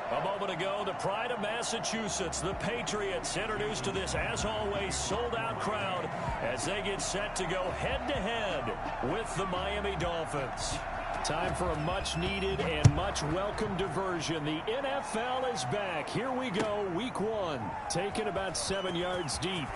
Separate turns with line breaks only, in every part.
A moment ago, the pride of Massachusetts, the Patriots, introduced to this, as always, sold-out crowd as they get set to go head-to-head with the Miami Dolphins. Time for a much-needed and much-welcome diversion. The NFL is back. Here we go, Week 1, taken about 7 yards deep.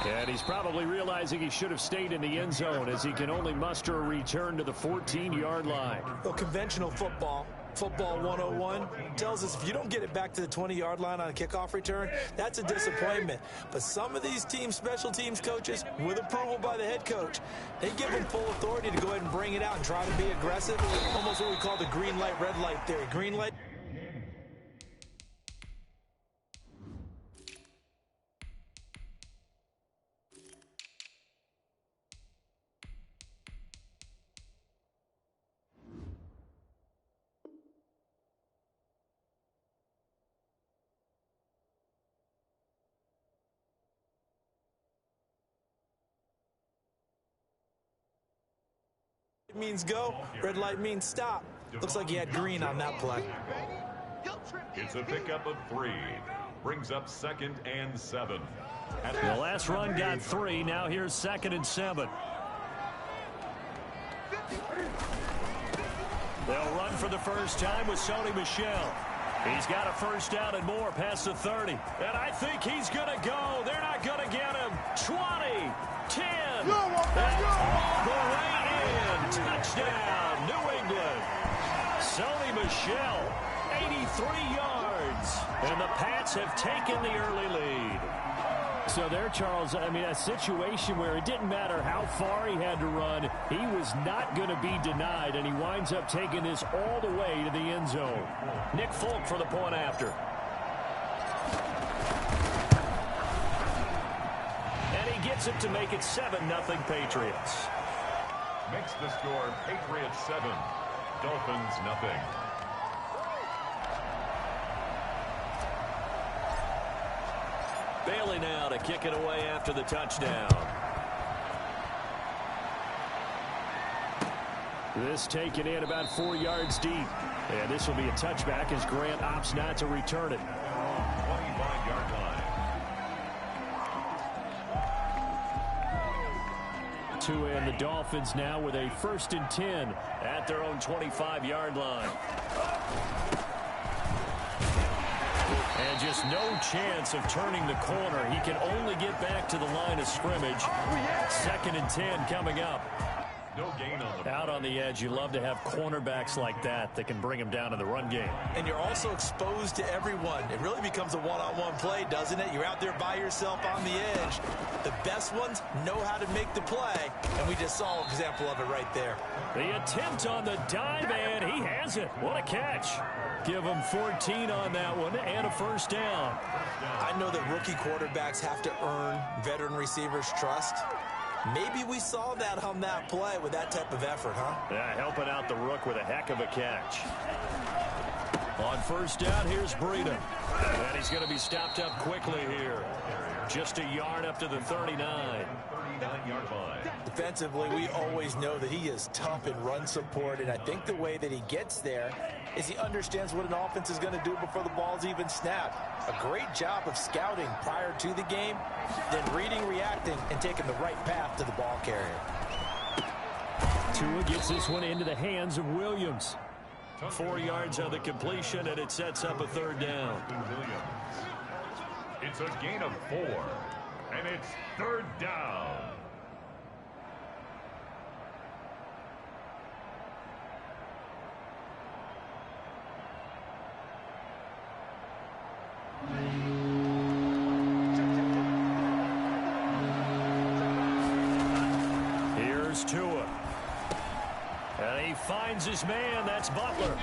And he's probably realizing he should have stayed in the end zone as he can only muster a return to the 14-yard line.
Well, conventional football 101 tells us if you don't get it back to the 20-yard line on a kickoff return, that's a disappointment. But some of these special teams coaches, with approval by the head coach, they give them full authority to go ahead and bring it out and try to be aggressive. Almost what we call the green light, red light theory. Green light. Means go, red light means stop. Looks like he had green on that play.
It's a pickup of 3. Brings up 2nd and 7.
The last run got 3. Now here's 2nd and 7. They'll run for the first time with Sony Michel. He's got a first down and more past the 30. And I think he's going to go. They're not going to get him. 20, 10, and all the way in. Touchdown, New England. Sony Michel, 83 yards. And the Pats have taken the early lead. So there, Charles, I mean, a situation where it didn't matter how far he had to run, he was not going to be denied, and he winds up taking this all the way to the end zone. Nick Folk for the point after. And he gets it to make it 7-0 Patriots.
Makes the score Patriots 7, Dolphins nothing.
Bailey now to kick it away after the touchdown. This taken in about 4 yards deep. And this will be a touchback as Grant opts not to return it.
25-yard line.
And the Dolphins now with a 1st and 10 at their own 25-yard line. And just no chance of turning the corner. He can only get back to the line of scrimmage. 2nd and 10 coming up.
No gain on the
out on the edge. You love to have cornerbacks like that can bring him down in the run game.
And you're also exposed to everyone. It really becomes a one-on-one play, doesn't it? You're out there by yourself on the edge. The best ones know how to make the play, and we just saw an example of it right there.
The attempt on the dive, and he has it. What a catch. Give him 14 on that one and a first down.
I know that rookie quarterbacks have to earn veteran receivers' trust. Maybe we saw that on that play with that type of effort, huh?
Yeah, helping out the rook with a heck of a catch. On first down, here's Breida. And he's going to be stopped up quickly here. Just a yard up to the 39.
39-yard line.
Defensively, we always know that he is tough in run support, and I think the way that he gets there is he understands what an offense is going to do before the ball's even snapped. A great job of scouting prior to the game, then reading, reacting, and taking the right path to the ball carrier.
Tua gets this one into the hands of Williams. 4 yards on the completion, and it sets up a 3rd down.
It's a gain of 4, and it's 3rd down.
Here's Tua. And he finds his man. That's Butler.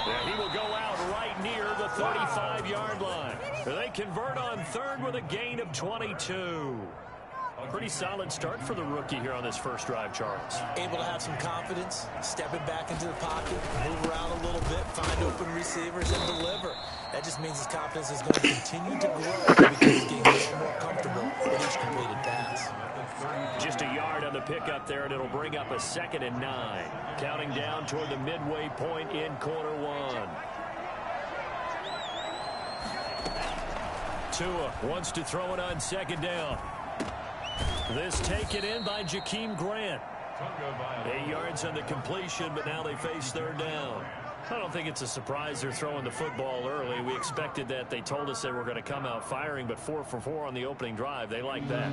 And he will go out right near the 35-yard line. They convert on 3rd with a gain of 22. Pretty solid start for the rookie here on this first drive, Charles.
Able to have some confidence, stepping back into the pocket, move around a little bit, find open receivers, and deliver. That just means his confidence is going to continue to grow because he's getting a little more comfortable with each completed pass.
Just a yard on the pickup there, and it'll bring up a 2nd and 9. Counting down toward the midway point in quarter 1. Tua wants to throw it on second down. This taken in by Jakeem Grant. 8 yards on the completion, but now they face third down. I don't think it's a surprise they're throwing the football early. We expected that. They told us they were going to come out firing, but 4 for 4 on the opening drive. They like that.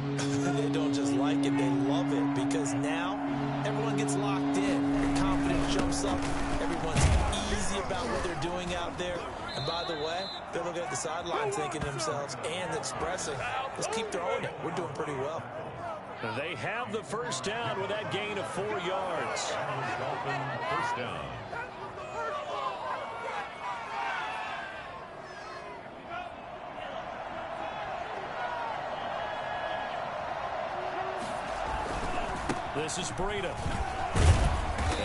They don't just like it, they love it, because now everyone gets locked in. The confidence jumps up. Everyone's easy about what they're doing out there. And by the way, they're looking at the sideline thinking to themselves and expressing, let's keep throwing it. We're doing pretty well.
They have the first down with that gain of 4 yards.
First down.
This is Breida.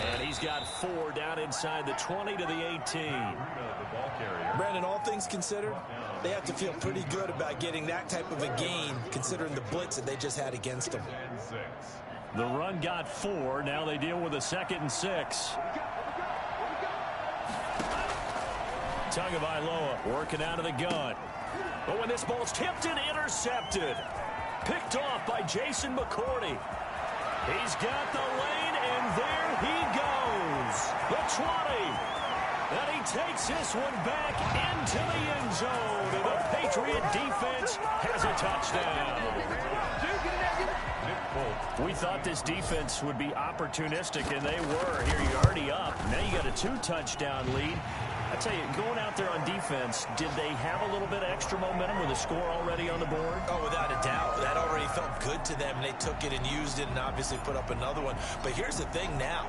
And he's got 4 down inside the 20 to the 18.
Brandon, all things considered, they have to feel pretty good about getting that type of a gain, considering the blitz that they just had against them.
The run got 4. Now they deal with a 2nd and 6. Tagovailoa working out of the gun. But when this ball's tipped and intercepted, picked off by Jason McCourty. He's got the lane, and there he goes. The 20. And he takes this one back into the end zone. And the Patriot defense has a touchdown. We thought this defense would be opportunistic, and they were. Here you're already up. Now you got a 2-touchdown lead. I tell you, going out there on defense, did they have a little bit of extra momentum with a score already on the board?
Oh, without a doubt. That already felt good to them, and they took it and used it and obviously put up another one. But here's the thing now.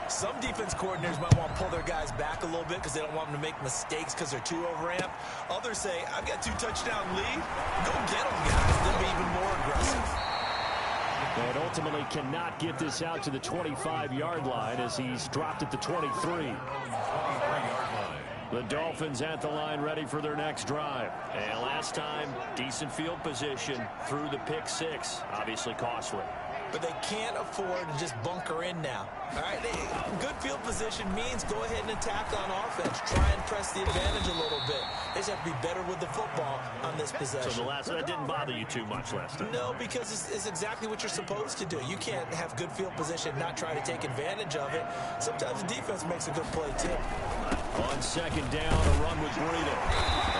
Some defense coordinators might want to pull their guys back a little bit because they don't want them to make mistakes because they're too overamped. Others say, I've got 2-touchdown lead. Go get them, guys. They'll be even more aggressive.
And ultimately cannot get this out to the 25-yard line as he's dropped at the 23. The Dolphins at the line ready for their next drive. And last time, decent field position through the pick 6. Obviously costly.
But they can't afford to just bunker in now. All right, good field position means go ahead and attack on offense. Try and press the advantage a little bit. They just have to be better with the football on this possession.
So that didn't bother you too much last time?
No, because it's exactly what you're supposed to do. You can't have good field position and not try to take advantage of it. Sometimes the defense makes a good play, too.
On second down, a run with Breida.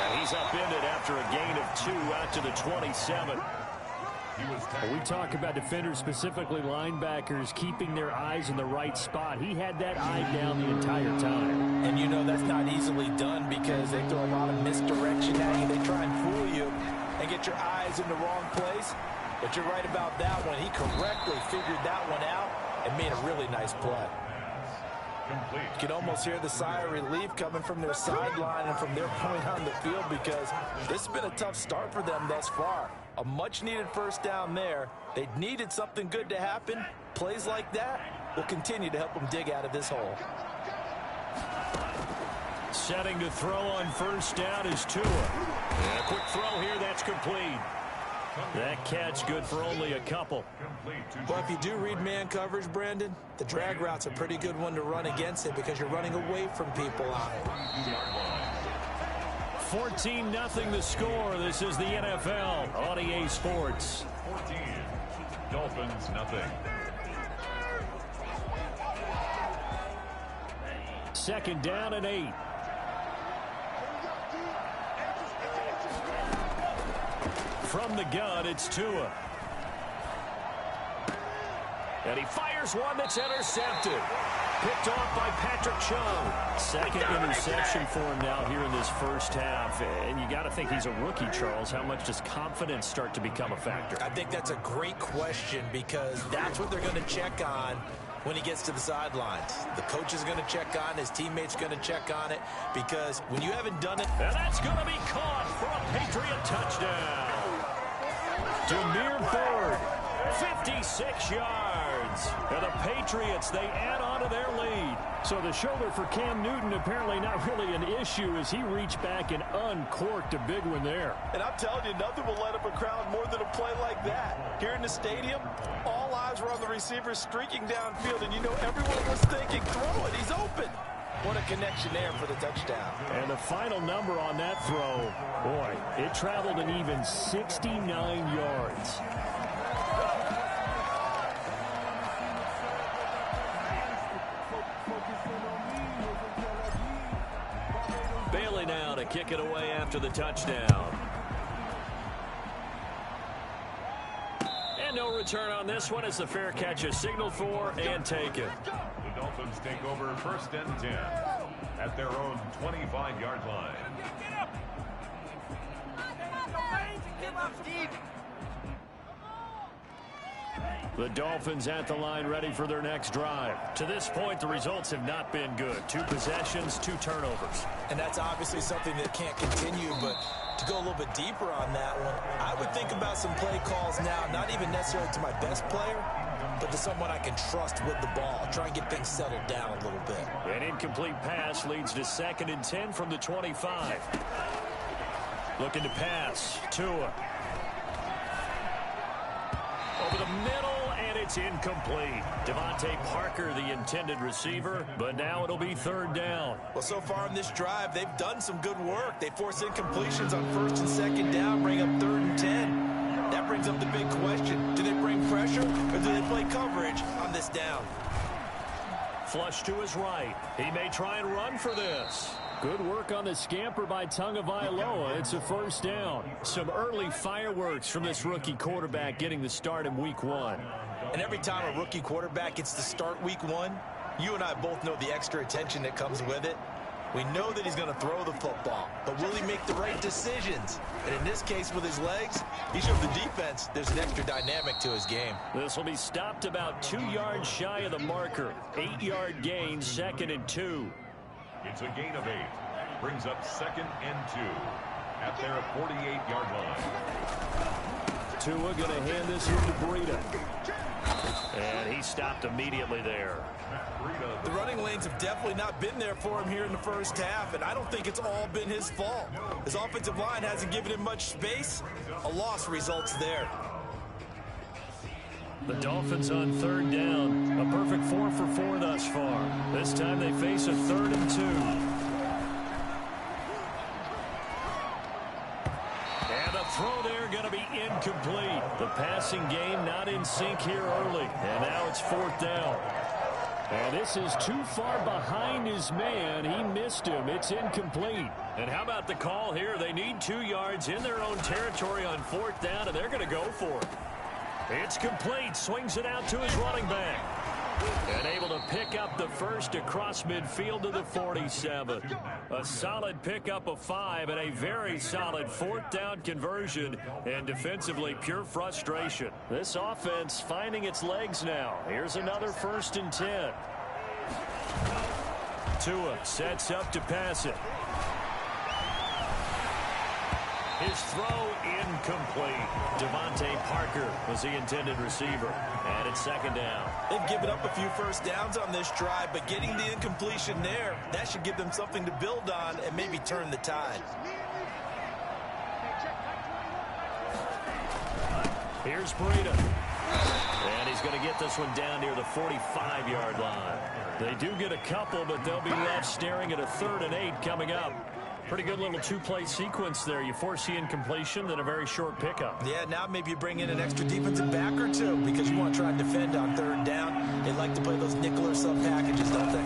And he's upended after a gain of 2 out to the 27.
We talk about defenders, specifically linebackers, keeping their eyes in the right spot. He had that eye down the entire time.
And you know that's not easily done because they throw a lot of misdirection at you. They try and fool you and get your eyes in the wrong place. But you're right about that one. He correctly figured that one out and made a really nice play. You can almost hear the sigh of relief coming from their sideline and from their point on the field because this has been a tough start for them thus far. A much-needed first down there. They needed something good to happen. Plays like that will continue to help them dig out of this hole.
Setting to throw on first down is Tua. And a quick throw here, that's complete. That catch good for only a couple.
Well, if you do read man coverage, Brandon, the drag route's a pretty good one to run against it because you're running away from people on it.
14-0 the score. This is the NFL on EA Sports.
14. Dolphins, nothing.
Second down and 8. From the gun, it's Tua. And he fires one that's intercepted. Picked off by Patrick Chung. Second interception for him now here in this first half. And you got to think he's a rookie, Charles. How much does confidence start to become a factor?
I think that's a great question because that's what they're going to check on when he gets to the sidelines. The coach is going to check on, his teammates going to check on it because when you haven't done it.
And that's going to be caught for a Patriot touchdown. Damiere Byrd, 56 yards. And the Patriots, they add on to their lead.
So the shoulder for Cam Newton apparently not really an issue as he reached back and uncorked a big one there.
And I'm telling you, nothing will light up a crowd more than a play like that. Here in the stadium, all eyes were on the receiver streaking downfield, and you know everyone was thinking, throw it, he's open. What a connection there for the touchdown.
And the final number on that throw, boy, it traveled an even 69 yards.
Bailey now to kick it away after the touchdown. And no return on this one as the fair catch is signaled for and taken.
The Dolphins take over 1st and 10 at their own 25-yard line.
The Dolphins at the line ready for their next drive. To this point, the results have not been good. 2 possessions, 2 turnovers.
And that's obviously something that can't continue, but to go a little bit deeper on that one, I would think about some play calls now, not even necessarily to my best player, but to someone I can trust with the ball. Try and get things settled down a little bit.
An incomplete pass leads to 2nd and 10 from the 25. Looking to pass. Tua. Over the middle, and it's incomplete. Devontae Parker, the intended receiver, but now it'll be 3rd down.
Well, so far in this drive, they've done some good work. They force incompletions on 1st and 2nd down, bring up 3rd and 10. That brings up the big question. Do they bring pressure, or do they play coverage on this down?
Flush to his right. He may try and run for this. Good work on the scamper by Tagovailoa. It's a 1st down. Some early fireworks from this rookie quarterback getting the start in week 1.
And every time a rookie quarterback gets to start week 1, you and I both know the extra attention that comes with it. We know that he's going to throw the football, but will he make the right decisions? And in this case, with his legs, he showed the defense there's an extra dynamic to his game.
This will be stopped about 2 yards shy of the marker. 8-yard gain, 2nd and 2.
It's a gain of 8. Brings up 2nd and 2 at their 48-yard line.
Tua going to hand this here to Breida. And he stopped immediately there.
The running lanes have definitely not been there for him here in the 1st half, and I don't think it's all been his fault. His offensive line hasn't given him much space. A loss results there.
The Dolphins on 3rd down. A perfect 4 for 4 thus far. This time they face a 3rd and 2. And the throw there going to be incomplete. The passing game not in sync here early. And now it's 4th down. And this is too far behind his man. He missed him. It's incomplete. And how about the call here? They need 2 yards in their own territory on 4th down, and they're going to go for it. It's complete. Swings it out to his running back. And able to pick up the first across midfield to the 47. A solid pickup of 5 and a very solid 4th down conversion. And defensively, pure frustration. This offense finding its legs now. Here's another 1st and 10. Tua sets up to pass it. His throw incomplete. Devontae Parker was the intended receiver. And it's 2nd down.
They've given up a few 1st downs on this drive, but getting the incompletion there, that should give them something to build on and maybe turn the tide.
Here's Breida. And he's going to get this one down near the 45-yard line. They do get a couple, but they'll be left staring at a 3rd and 8 coming up. Pretty good little 2-play sequence there. You force the incompletion, then a very short pickup.
Yeah, now maybe you bring in an extra defensive back or 2 because you want to try and defend on 3rd down. They like to play those nickel or sub packages, don't they?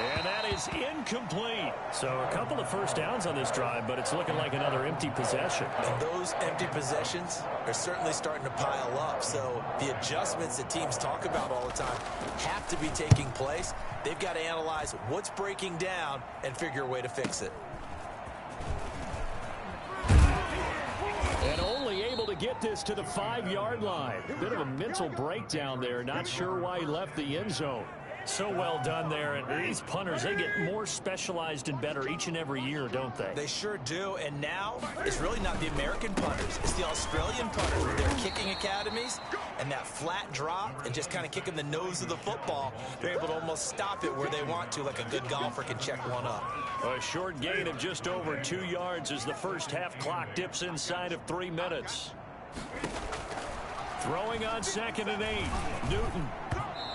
And that is incomplete. So a couple of 1st downs on this drive, but it's looking like another empty possession.
And those empty possessions are certainly starting to pile up. So the adjustments that teams talk about all the time have to be taking place. They've got to analyze what's breaking down and figure a way to fix it.
And only able to get this to the 5-yard line. Bit of a mental breakdown there. Not sure why he left the end zone. So well done there. And these punters, they get more specialized and better each and every year, don't they?
They sure do. And now it's really not the American punters. It's the Australian punters with their kicking academies and that flat drop and just kind of kicking the nose of the football. They're able to almost stop it where they want to, like a good golfer can check one up.
A short gain of just over 2 yards as the 1st half clock dips inside of 3 minutes. Throwing on 2nd and 8. Newton.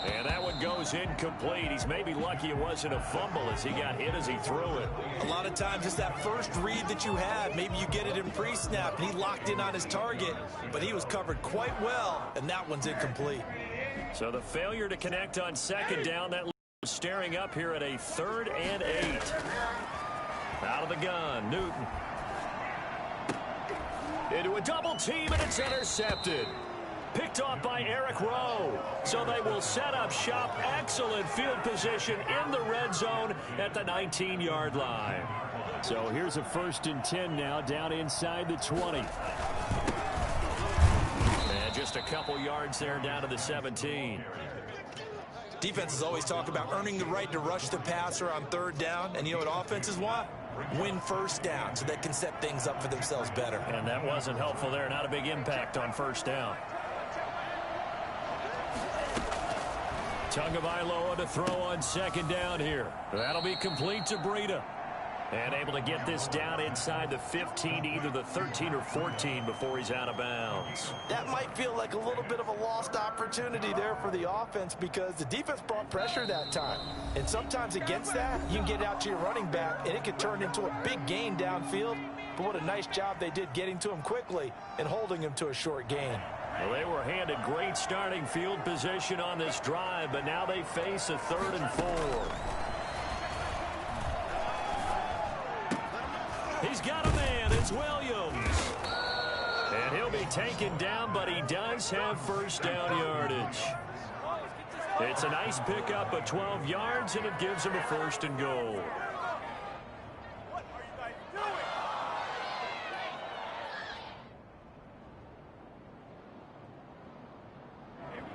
And that one
goes incomplete. He's maybe lucky it wasn't a fumble as he got hit as he threw it.
A lot of times it's that first read that you have. Maybe you get it in pre-snap, and he locked in on his target, but he was covered quite well, and that one's incomplete.
So the failure to connect on second down, that staring up here at a 3rd and 8. Out of the gun, Newton. Into a double team, and it's intercepted. Picked off by Eric Rowe. So they will set up shop. Excellent field position in the red zone at the 19-yard line.
So here's a 1st and 10 now, down inside the 20.
And just a couple yards there down to the 17.
Defenses always talk about earning the right to rush the passer on 3rd down. And you know what offenses want? Win 1st down so they can set things up for themselves better.
And that wasn't helpful there. Not a big impact on 1st down. Tagovailoa to throw on 2nd down here. That'll be complete to Breida. And able to get this down inside the 15, either the 13 or 14 before he's out of bounds.
That might feel like a little bit of a lost opportunity there for the offense because the defense brought pressure that time. And sometimes against that, you can get out to your running back, and it could turn into a big gain downfield. But what a nice job they did getting to him quickly and holding him to a short gain.
Well, they were handed great starting field position on this drive, but now they face a 3rd and 4. He's got a man. It's Williams. And he'll be taken down, but he does have 1st down yardage. It's a nice pickup of 12 yards, and it gives him a 1st and goal.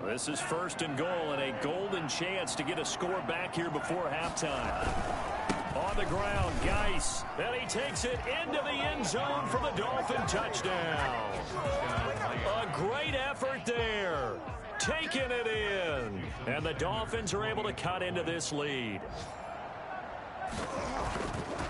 This is 1st and goal, and a golden chance to get a score back here before halftime. On the ground, Geis, and he takes it into the end zone for the Dolphin touchdown. A great effort there, taking it in, and the Dolphins are able to cut into this lead.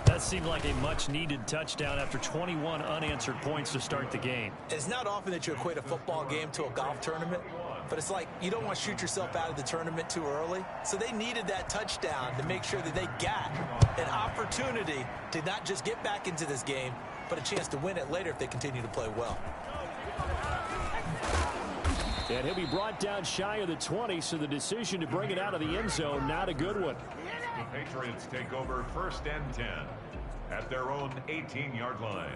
That seemed like a much-needed touchdown after 21 unanswered points to start the game.
It's not often that you equate a football game to a golf tournament, but it's like you don't want to shoot yourself out of the tournament too early. So they needed that touchdown to make sure that they got an opportunity to not just get back into this game, but a chance to win it later if they continue to play well.
And he'll be brought down shy of the 20, so the decision to bring it out of the end zone, not a good one.
The Patriots take over 1st and 10 at their own 18-yard line.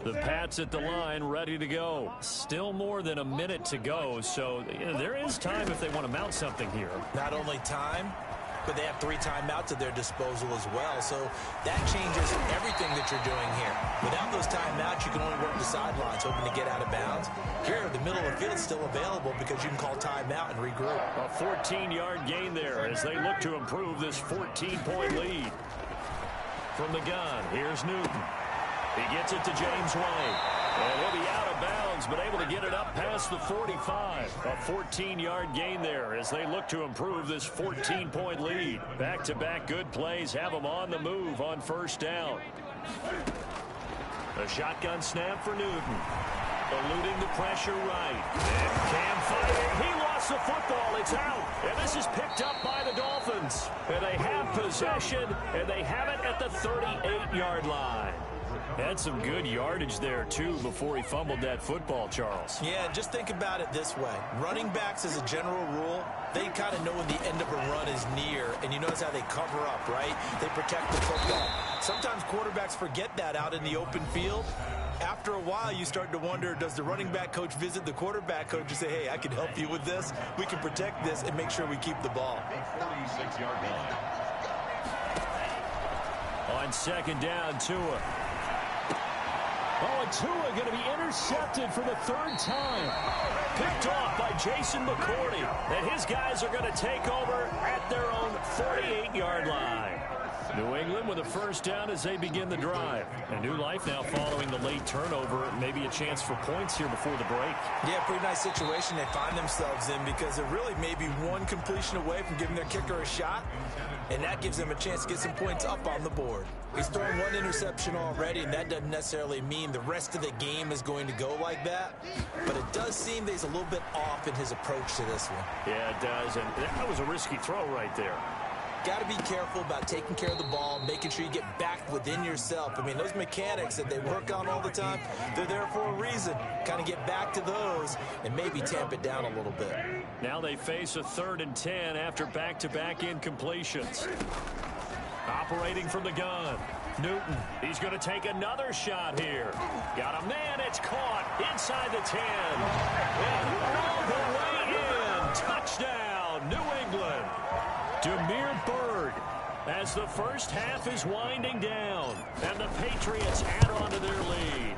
The Pats at the line, ready to go. Still more than a minute to go, so there is time if they want to mount something here.
Not only time, but they have 3 timeouts at their disposal as well. So that changes everything that you're doing here. Without those timeouts, you can only work the sidelines, hoping to get out of bounds. Here, the middle of the field is still available because you can call timeout and regroup.
A 14-yard gain there as they look to improve this 14-point lead. From the gun, here's Newton. He gets it to James White. And he'll be out of bounds, but able to get it up past the 45. A 14-yard gain there as they look to improve this 14-point lead. Back-to-back good plays have them on the move on 1st down. A shotgun snap for Newton. Eluding the pressure right. And Cam fighting. He lost the football. It's out. And this is picked up by the Dolphins. And they have possession, and they have it at the 38-yard line. Had some good yardage there, too, before he fumbled that football, Charles.
Yeah, just think about it this way. Running backs, as a general rule, they kind of know when the end of a run is near, and you notice how they cover up, right? They protect the football. Sometimes quarterbacks forget that out in the open field. After a while, you start to wonder, does the running back coach visit the quarterback coach and say, hey, I can help you with this? We can protect this and make sure we keep the ball.
46-yard line.
On 2nd down, Tua.
Oh, and Tua going to be intercepted for the 3rd time.
Picked off by Jason McCourty. And his guys are going to take over at their own 38-yard line.
New England with a first down as they begin the drive. A new life now following the late turnover. Maybe a chance for points here before the break.
Yeah, pretty nice situation they find themselves in because they're really maybe one completion away from giving their kicker a shot, and that gives them a chance to get some points up on the board. He's thrown one interception already, and that doesn't necessarily mean the rest of the game is going to go like that, but it does seem that he's a little bit off in his approach to this one.
Yeah, it does, and that was a risky throw right there.
Got to be careful about taking care of the ball, making sure you get back within yourself. I mean, those mechanics that they work on all the time, they're there for a reason. Kind of get back to those and maybe tamp it down a little bit.
Now they face a 3rd and 10 after back-to-back incompletions. Operating from the gun. Newton, he's going to take another shot here. Got a man, it's caught inside the 10. And all the way in. Touchdown, New England. Damiere Byrd, as the first half is winding down, and the Patriots add on to their lead.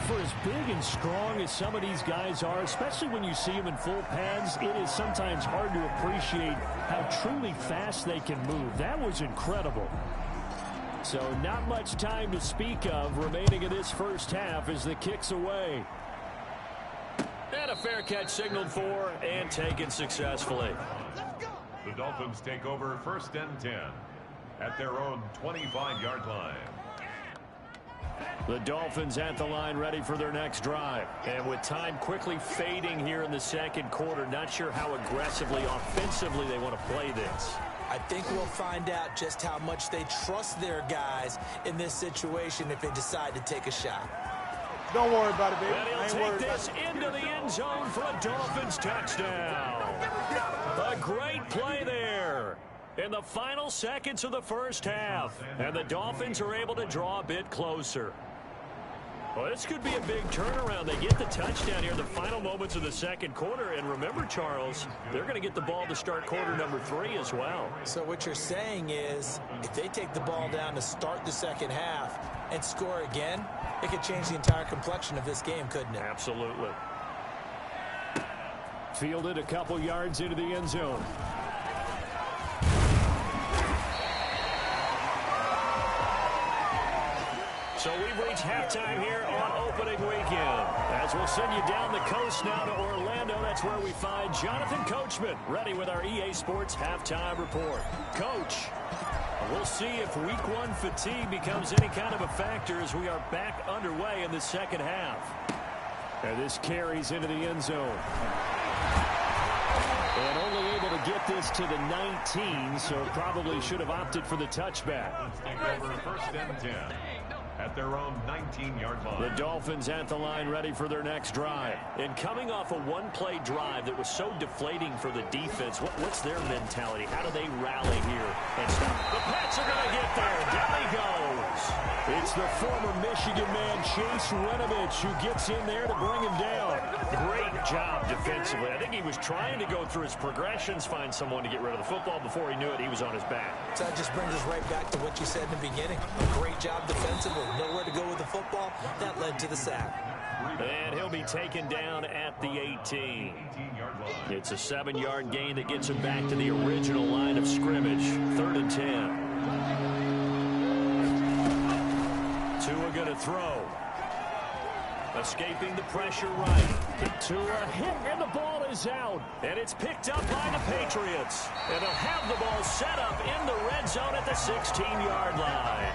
For as big and strong as some of these guys are, especially when you see them in full pads, it is sometimes hard to appreciate how truly fast they can move. That was incredible. So not much time to speak of remaining in this first half as the kick's away. And a fair catch signaled for and taken successfully.
The Dolphins take over 1st and 10 at their own 25-yard line.
The Dolphins at the line ready for their next drive. And with time quickly fading here in the second quarter, not sure how aggressively, offensively they want to play this.
I think we'll find out just how much they trust their guys in this situation if they decide to take a shot.
Don't worry about it, baby.
And he'll take this into the end zone for a Dolphins touchdown. A great play there in the final seconds of the first half. And the Dolphins are able to draw a bit closer. Well, this could be a big turnaround. They get the touchdown here in the final moments of the second quarter. And remember, Charles, they're going to get the ball to start quarter number 3 as well.
So what you're saying is if they take the ball down to start the second half and score again, it could change the entire complexion of this game, couldn't it?
Absolutely. Fielded a couple yards into the end zone. So we've reached halftime here on opening weekend. As we'll send you down the coast now to Orlando, that's where we find Jonathan Coachman, ready with our EA Sports Halftime Report. Coach, we'll see if Week 1 fatigue becomes any kind of a factor as we are back underway in the second half. And this carries into the end zone. And only able to get this to the 19, so probably should have opted for the touchback.
Take over 1st and 10 at their own 19-yard line.
The Dolphins at the line ready for their next drive. And coming off a one-play drive that was so deflating for the defense, what's their mentality? How do they rally here and stop? The Pats are going to get there. Down he goes. It's the former Michigan man, Chase Winovich, who gets in there to bring him down. Great job defensively. I think he was trying to go through his progressions, find someone to get rid of the football. Before he knew it, he was on his back.
So that just brings us right back to what you said in the beginning. A great job defensively. Nowhere to go with the football. That led to the sack.
And he'll be taken down at the 18. It's a 7-yard gain that gets him back to the original line of scrimmage. 3rd and 10. Tua going to throw. Escaping the pressure right. Tua hit, and the ball is out. And it's picked up by the Patriots. And they'll have the ball set up in the red zone at the 16-yard line.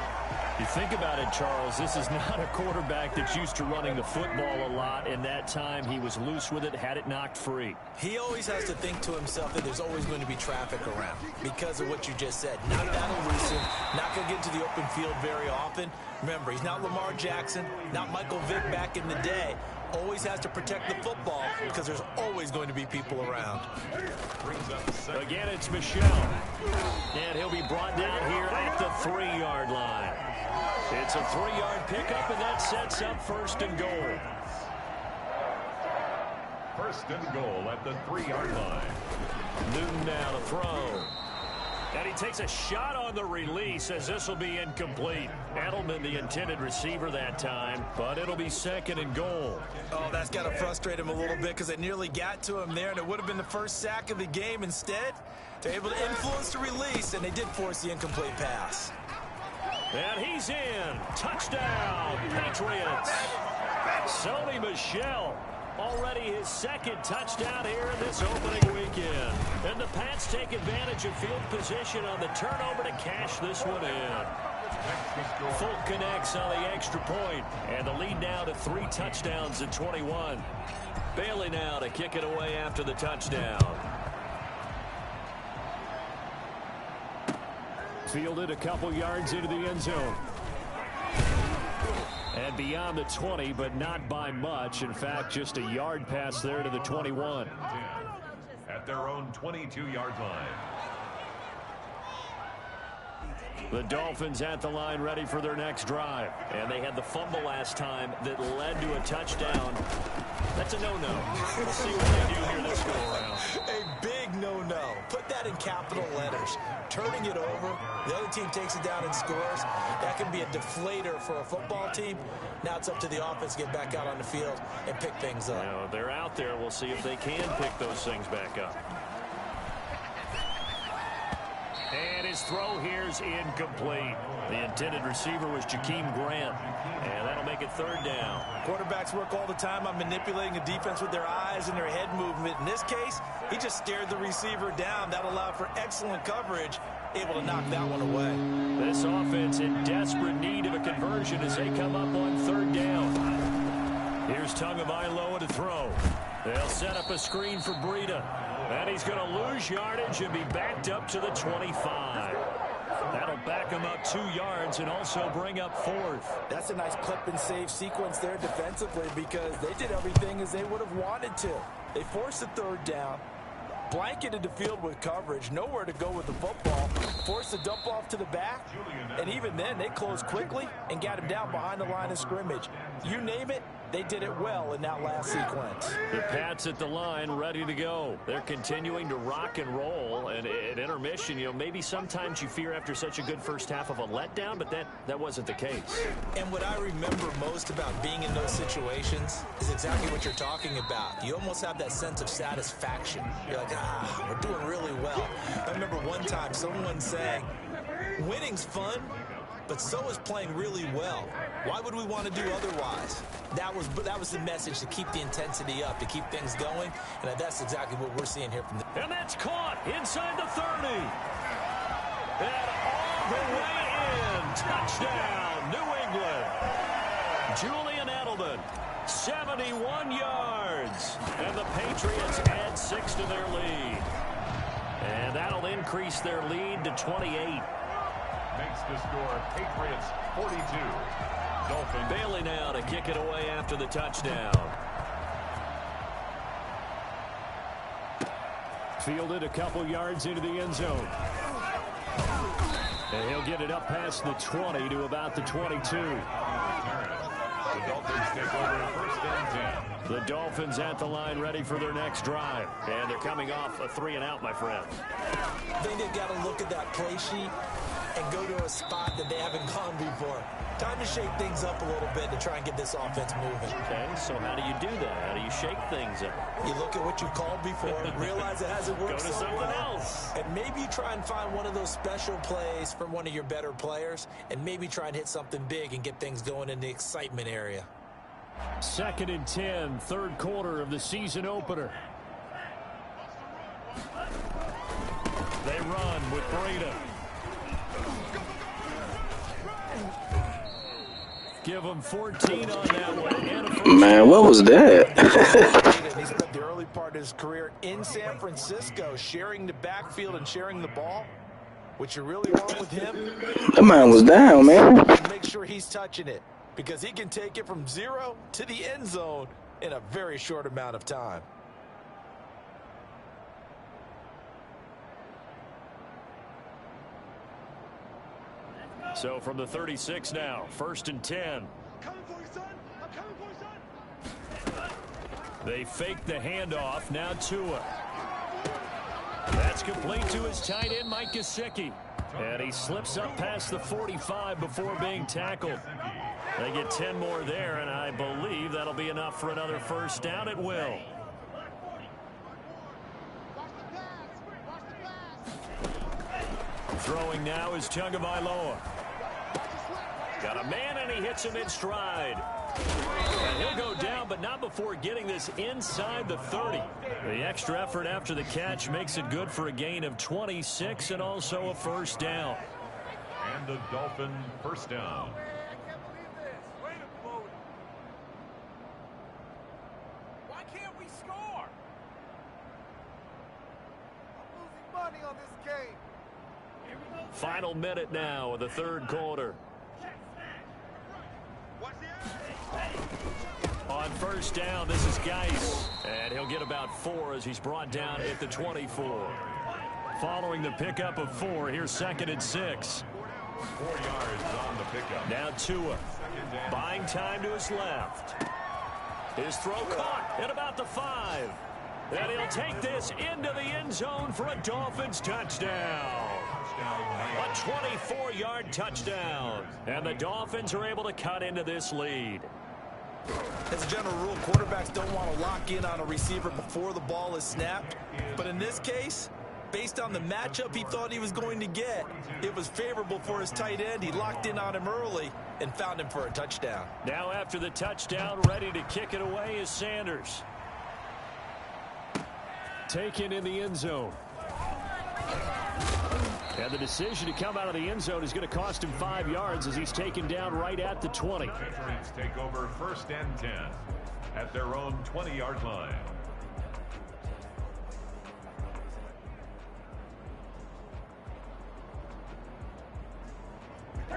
You think about it, Charles, this is not a quarterback that's used to running the football a lot, and that time he was loose with it, had it knocked free.
He always has to think to himself that there's always going to be traffic around because of what you just said. Not that elusive, not going to get into the open field very often. Remember, he's not Lamar Jackson, not Michael Vick back in the day. Always has to protect the football because there's always going to be people around.
Again, it's Michel. And he'll be brought down here at the 3-yard line. It's a 3-yard pickup, and that sets up 1st and goal.
1st and goal at the 3-yard line.
Newton now to throw. And he takes a shot on the release as this will be incomplete. Edelman, the intended receiver that time, but it'll be 2nd and goal.
Oh, that's got to frustrate him a little bit because it nearly got to him there, and it would have been the first sack of the game. Instead, they're able to influence the release, and they did force the incomplete pass.
And he's in. Touchdown, Patriots. Sony Michel, already his second touchdown here in this opening weekend. And the Pats take advantage of field position on the turnover to cash this one in. Folk connects on the extra point, and the lead now to 3 touchdowns at 21. Bailey now to kick it away after the touchdown.
Fielded a couple yards into the end zone. And beyond the 20, but not by much. In fact, just a yard pass there to the 21.
At their own 22-yard line.
The Dolphins at the line ready for their next drive. And they had the fumble last time that led to a touchdown. That's a no-no. We'll see what they do here this go-around.
A big no-no. Put that in capital letters. Turning it over, the other team takes it down and scores. That can be a deflator for a football team. Now it's up to the offense to get back out on the field and pick things up.
Now, they're out there. We'll see if they can pick those things back up. And his throw here's incomplete. The intended receiver was Jakeem Grant. And that'll make it 3rd down.
Quarterbacks work all the time on manipulating a defense with their eyes and their head movement. In this case, he just stared the receiver down. That allowed for excellent coverage, able to knock that one away.
This offense in desperate need of a conversion as they come up on 3rd down. Here's Tagovailoa to throw. They'll set up a screen for Breida. And he's going to lose yardage and be backed up to the 25. That'll back him up 2 yards and also bring up 4th.
That's a nice clip and save sequence there defensively because they did everything as they would have wanted to. They forced the 3rd down, blanketed the field with coverage, nowhere to go with the football, forced the dump off to the back, and even then they closed quickly and got him down behind the line of scrimmage. You name it, they did it well in that last sequence.
The Pats at the line ready to go. They're continuing to rock and roll. And at intermission, maybe sometimes you fear after such a good first half of a letdown, but that wasn't the case.
And what I remember most about being in those situations is exactly what you're talking about. You almost have that sense of satisfaction. You're like, we're doing really well. I remember one time someone saying, winning's fun, but so is playing really well. Why would we want to do otherwise? That was the message, to keep the intensity up, to keep things going, and that's exactly what we're seeing here from the...
And that's caught inside the 30. And all the way in. Touchdown, New England. Julian Edelman, 71 yards. And the Patriots add 6 to their lead. And that'll increase their lead to 28.
Makes the score Patriots 42. Dolphins.
Bailey now to kick it away after the touchdown.
Fielded a couple yards into the end zone. And he'll get it up past the 20 to about the 22.
The Dolphins take over at 1st and 10.
The Dolphins at the line ready for their next drive. And they're coming off a 3-and-out, my friend.
I think they've got to look at that play sheet and go to a spot that they haven't gone before. Time to shake things up a little bit to try and get this offense moving.
Okay, so how do you do that? How do you shake things up?
You look at what you called before, realize it hasn't worked
Go to
so
something
well,
else.
and maybe try and find one of those special plays from one of your better players, and maybe try and hit something big and get things going in the excitement area.
2nd and 10, 3rd quarter of the season opener.
They run with Breida. Give him 14 on that one.
Man, what was that?
He spent the early part of his career in San Francisco, sharing the backfield and sharing the ball. What you really want with him?
That man was down, man.
Make sure he's touching it, because he can take it from 0 to the end zone in a very short amount of time.
So from the 36 now, 1st and 10. They fake the handoff. Now Tua. That's complete to his tight end, Mike Gesicki. And he slips up past the 45 before being tackled. They get 10 more there, and I believe that'll be enough for another 1st down at will. Throwing now is Tagovailoa. Got a man, and he hits him in stride. And he'll go down, but not before getting this inside the 30. The extra effort after the catch makes it good for a gain of 26 and also a first down.
And the Dolphin first down.
Why can't we score?
I'm losing money on this game.
Final minute now of the third quarter. On first down, this is Geis. And he'll get about 4 as he's brought down at the 24. Following the pickup of 4, here's 2nd and 6.
4 yards on the pickup.
Now Tua, buying time to his left. His throw caught at about the 5. And he'll take this into the end zone for a Dolphins touchdown. A 24-yard touchdown. And the Dolphins are able to cut into this lead.
As a general rule, quarterbacks don't want to lock in on a receiver before the ball is snapped. But in this case, based on the matchup he thought he was going to get, it was favorable for his tight end. He locked in on him early and found him for a touchdown.
Now after the touchdown, ready to kick it away is Sanders. Taken in the end zone. And the decision to come out of the end zone is going to cost him 5 yards as he's taken down right at the 20.
The Patriots take over 1st and 10 at their own 20-yard line.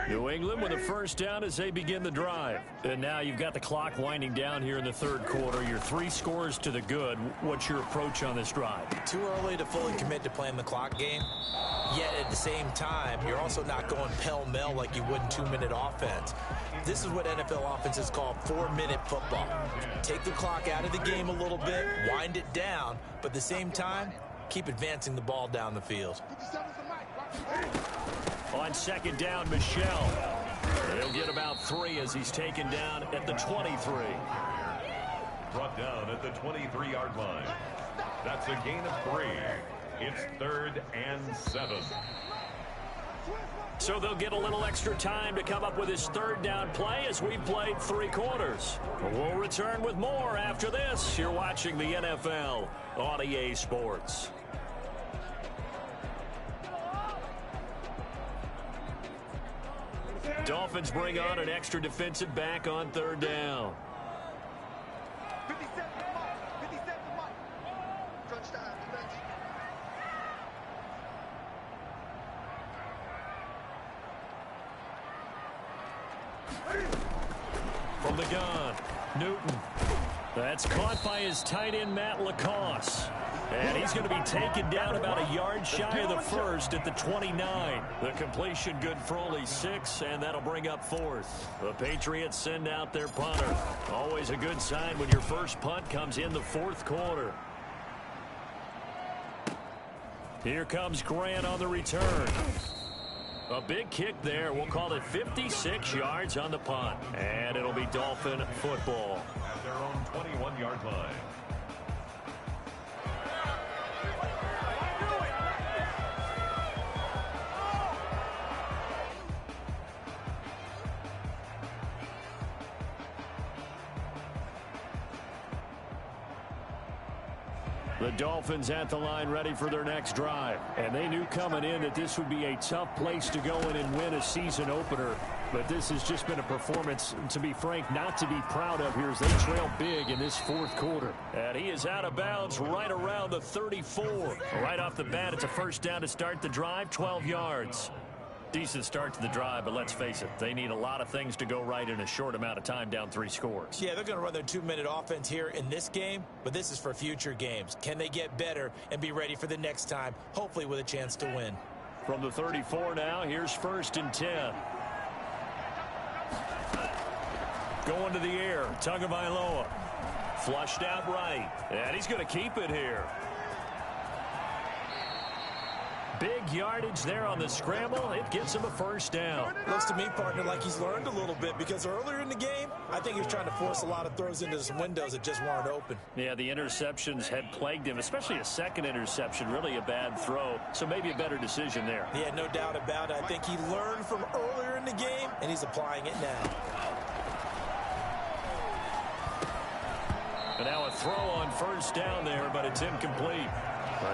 New England with a first down as they begin the drive. And now you've got the clock winding down here in the third quarter. You're 3 scores to the good. What's your approach on this drive?
Too early to fully commit to playing the clock game. Yet at the same time, you're also not going pell-mell like you would in 2-minute offense. This is what NFL offenses call 4-minute football. Take the clock out of the game a little bit, wind it down, but at the same time, keep advancing the ball down the field.
On second down, Michel. He'll get about 3 as he's taken down at the 23.
Brought down at the 23-yard line. That's a gain of 3. It's 3rd and 7.
So they'll get a little extra time to come up with his third down play as we've played 3 quarters. We'll return with more after this. You're watching the NFL on EA Sports. Dolphins bring on an extra defensive back on third down.
57 mark. Touchdown, defense.
From the gun, Newton. That's caught by his tight end, Matt Lacoste. And he's going to be taken down about a yard shy of the first at the 29. The completion good for only 6, and that'll bring up 4th. The Patriots send out their punter. Always a good sign when your first punt comes in the 4th quarter. Here comes Grant on the return. A big kick there. We'll call it 56 yards on the punt. And it'll be Dolphin football.
At their own 21-yard line.
The Dolphins at the line ready for their next drive. And they knew coming in that this would be a tough place to go in and win a season opener. But this has just been a performance, to be frank, not to be proud of here as they trail big in this 4th quarter. And he is out of bounds right around the 34. Right off the bat, it's a first down to start the drive, 12 yards. Decent start to the drive, but let's face it, they need a lot of things to go right in a short amount of time, down 3 scores.
Yeah, they're going to run their 2-minute offense here in this game, but this is for future games. Can they get better and be ready for the next time, hopefully with a chance to win?
From the 34 now, here's 1st and 10. Going to the air, Tagovailoa. Flushed out right, and he's going to keep it here.
Big yardage there on the scramble. It gets him a first down.
Looks to me, partner, like he's learned a little bit because earlier in the game, I think he was trying to force a lot of throws into some windows that just weren't open.
Yeah, the interceptions had plagued him, especially a second interception, really a bad throw. So maybe a better decision there.
Yeah, no doubt about it. I think he learned from earlier in the game, and he's applying it now.
And now a throw on first down there, but it's incomplete.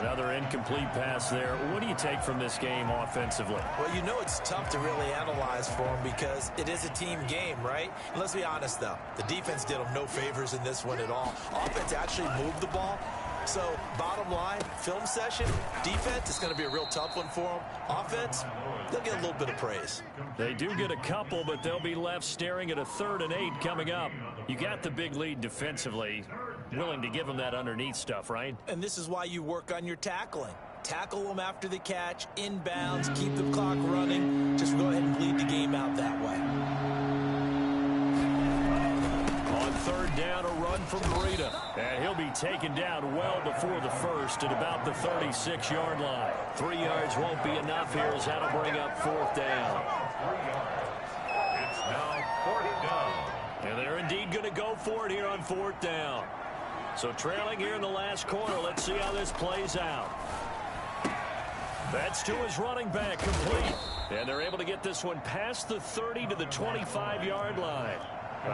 Another incomplete pass there. What do you take from this game offensively?
Well, you know it's tough to really analyze for him because it is a team game, right? And let's be honest, though. The defense did him no favors in this one at all. Offense actually moved the ball. So, bottom line, film session, defense is going to be a real tough one for them. Offense, they'll get a little bit of praise.
They do get a couple, but they'll be left staring at a 3rd and 8 coming up. You got the big lead defensively. Willing to give them that underneath stuff, right?
And this is why you work on your tackling. Tackle them after the catch, inbounds, keep the clock running. Just go ahead and bleed the game out that way.
On 3rd down, a run from Breida. And he'll be taken down well before the first at about the 36-yard line. 3 yards won't be enough here as that'll bring up 4th down.
It's now 4th down.
And they're indeed going to go for it here on 4th down. So trailing here in the last quarter. Let's see how this plays out. That's to his running back, complete. And they're able to get this one past the 30 to the 25-yard line.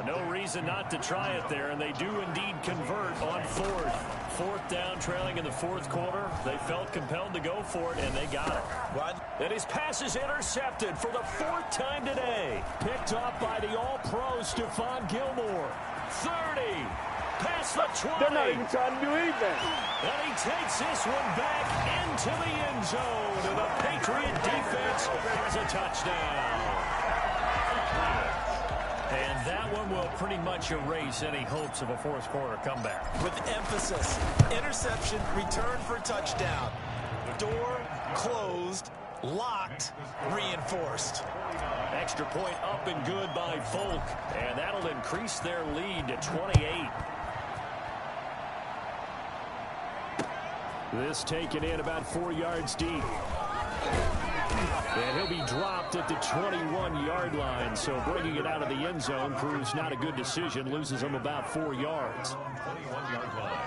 No reason not to try it there, and they do indeed convert on 4th. 4th down, trailing in the 4th quarter. They felt compelled to go for it, and they got it. And his pass is intercepted for the 4th time today. Picked off by the All-Pro Stephon Gilmore. 30. Past the 20.
They're not even trying to do anything.
And he takes this one back into the end zone. And the Patriot defense has a touchdown. And that one will pretty much erase any hopes of a 4th quarter comeback.
With emphasis, interception, return for touchdown. Door closed, locked, reinforced.
Extra point up and good by Volk. And that'll increase their lead to 28. This taken in about 4 yards deep. And he'll be dropped at the 21-yard line. So bringing it out of the end zone proves not a good decision. Loses him about 4 yards.
21-yard line.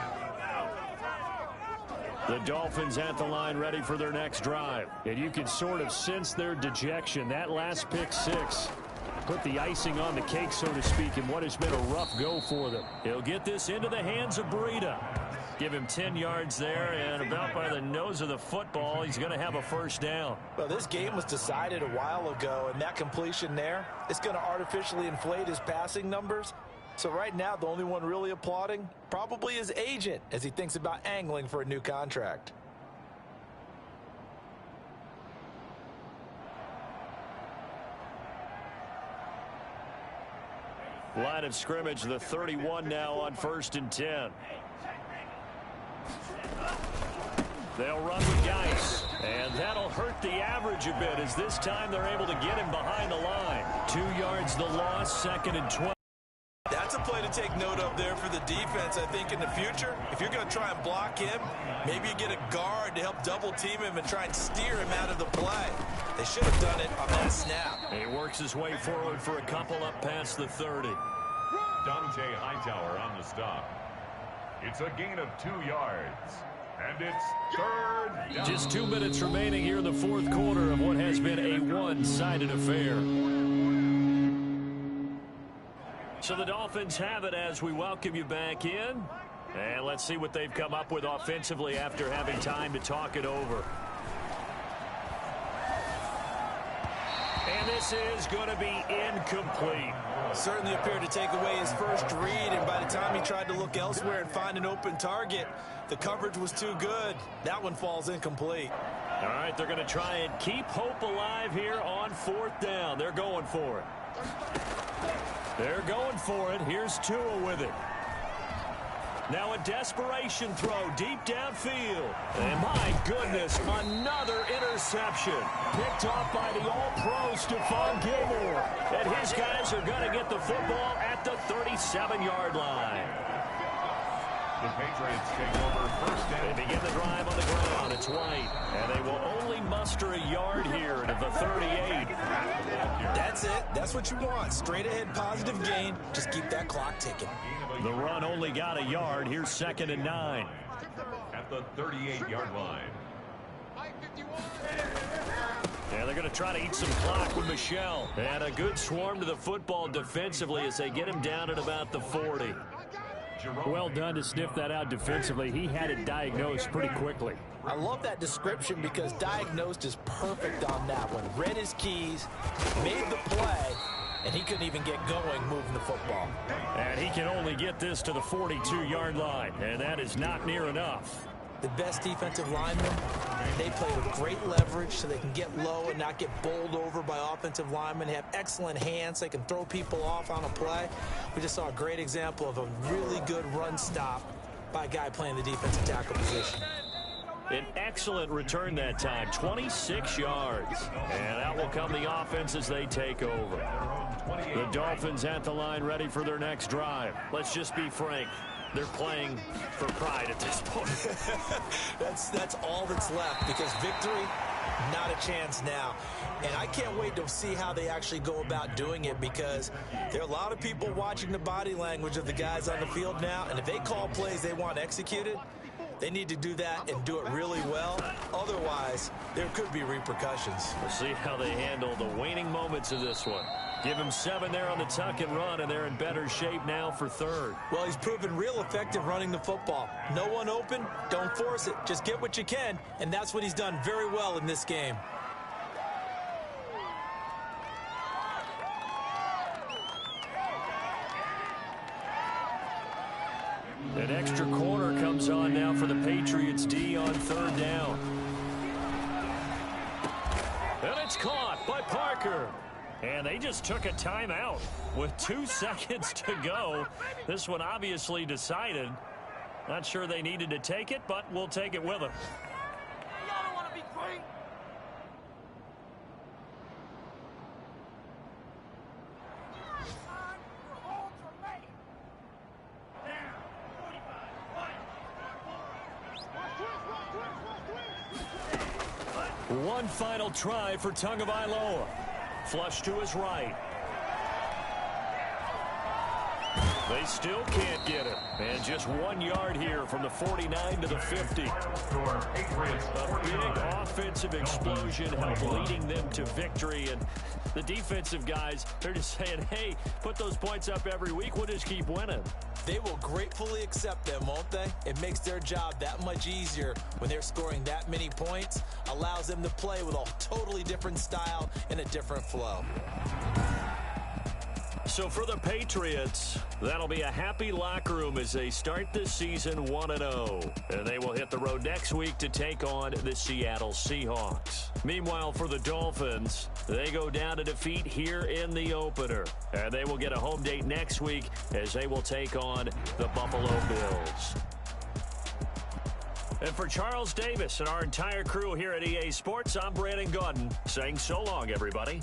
The Dolphins at the line ready for their next drive. And you can sort of sense their dejection. That last pick 6 put the icing on the cake, so to speak, in what has been a rough go for them. He'll get this into the hands of Breida. Give him 10 yards there, and about by the nose of the football, he's going to have a first down.
Well, this game was decided a while ago, and that completion there is going to artificially inflate his passing numbers. So right now, the only one really applauding probably his agent as he thinks about angling for a new contract.
Line of scrimmage, the 31 now on 1st and 10. They'll run with Geis, and that'll hurt the average a bit as this time they're able to get him behind the line. 2 yards the loss, 2nd and 12.
That's a play to take note of there for the defense, I think, in the future. If you're going to try and block him, maybe you get a guard to help double team him and try and steer him out of the play. They should have done it on that snap.
He works his way forward for a couple up past the 30.
Dante Hightower on the stop. It's a gain of 2 yards. And it's 3rd down.
Just 2 minutes remaining here in the 4th quarter of what has been a one-sided affair. So the Dolphins have it as we welcome you back in. And let's see what they've come up with offensively after having time to talk it over. And this is going to be incomplete.
Certainly appeared to take away his first read, and by the time he tried to look elsewhere and find an open target, the coverage was too good. That one falls incomplete.
All right, they're going to try and keep hope alive here on 4th down. They're going for it. They're going for it. Here's Tua with it. Now a desperation throw deep downfield. And my goodness, another interception. Picked off by the All-Pro Stephon Gilmore. And his guys are going to get the football at the 37-yard line.
The Patriots take over first down.
They begin the drive on the ground. It's White. And they will only muster a yard here to the 38.
That's it. That's what you want. Straight ahead, positive gain. Just keep that clock ticking.
The run only got a yard. Here's 2nd and 9.
At the 38-yard line.
Yeah, they're going to try to eat some clock with Michel. And a good swarm to the football defensively as they get him down at about the 40.
Well done to sniff that out defensively. He had it diagnosed pretty quickly.
I love that description because diagnosed is perfect on that one. Read his keys, made the play, and he couldn't even get going moving the football.
And he can only get this to the 42-yard line, and that is not near enough.
The best defensive linemen, they play with great leverage so they can get low and not get bowled over by offensive linemen. They have excellent hands. They can throw people off on a play. We just saw a great example of a really good run stop by a guy playing the defensive tackle position.
An excellent return that time, 26 yards. And out will come the offense as they take over. The Dolphins at the line ready for their next drive. Let's just be frank. They're playing for pride at this point.
That's all that's left because victory, not a chance now. And I can't wait to see how they actually go about doing it because there are a lot of people watching the body language of the guys on the field now. And if they call plays they want executed, they need to do that and do it really well. Otherwise, there could be repercussions.
We'll see how they handle the waning moments of this one. Give him 7 there on the tuck and run, and they're in better shape now for 3rd.
Well, he's proven real effective running the football. No one open, don't force it. Just get what you can, and that's what he's done very well in this game.
An extra corner comes on now for the Patriots D on 3rd down. And it's caught by Parker. And they just took a timeout with 2 seconds to go. This one obviously decided. Not sure they needed to take it, but we'll take it with them.
Y'all don't want to be great.
One final try for Tagovailoa. Flush to his right. They still can't get him. And just 1 yard here from the 49 to the 50. A big offensive explosion helped leading them to victory. And the defensive guys, they're just saying, hey, put those points up every week. We'll just keep winning.
They will gratefully accept them, won't they? It makes their job that much easier when they're scoring that many points. Allows them to play with a totally different style and a different flow.
So for the Patriots, that'll be a happy locker room as they start this season 1-0. And they will hit the road next week to take on the Seattle Seahawks. Meanwhile, for the Dolphins, they go down to defeat here in the opener. And they will get a home date next week as they will take on the Buffalo Bills. And for Charles Davis and our entire crew here at EA Sports, I'm Brandon Gaudin saying so long, everybody.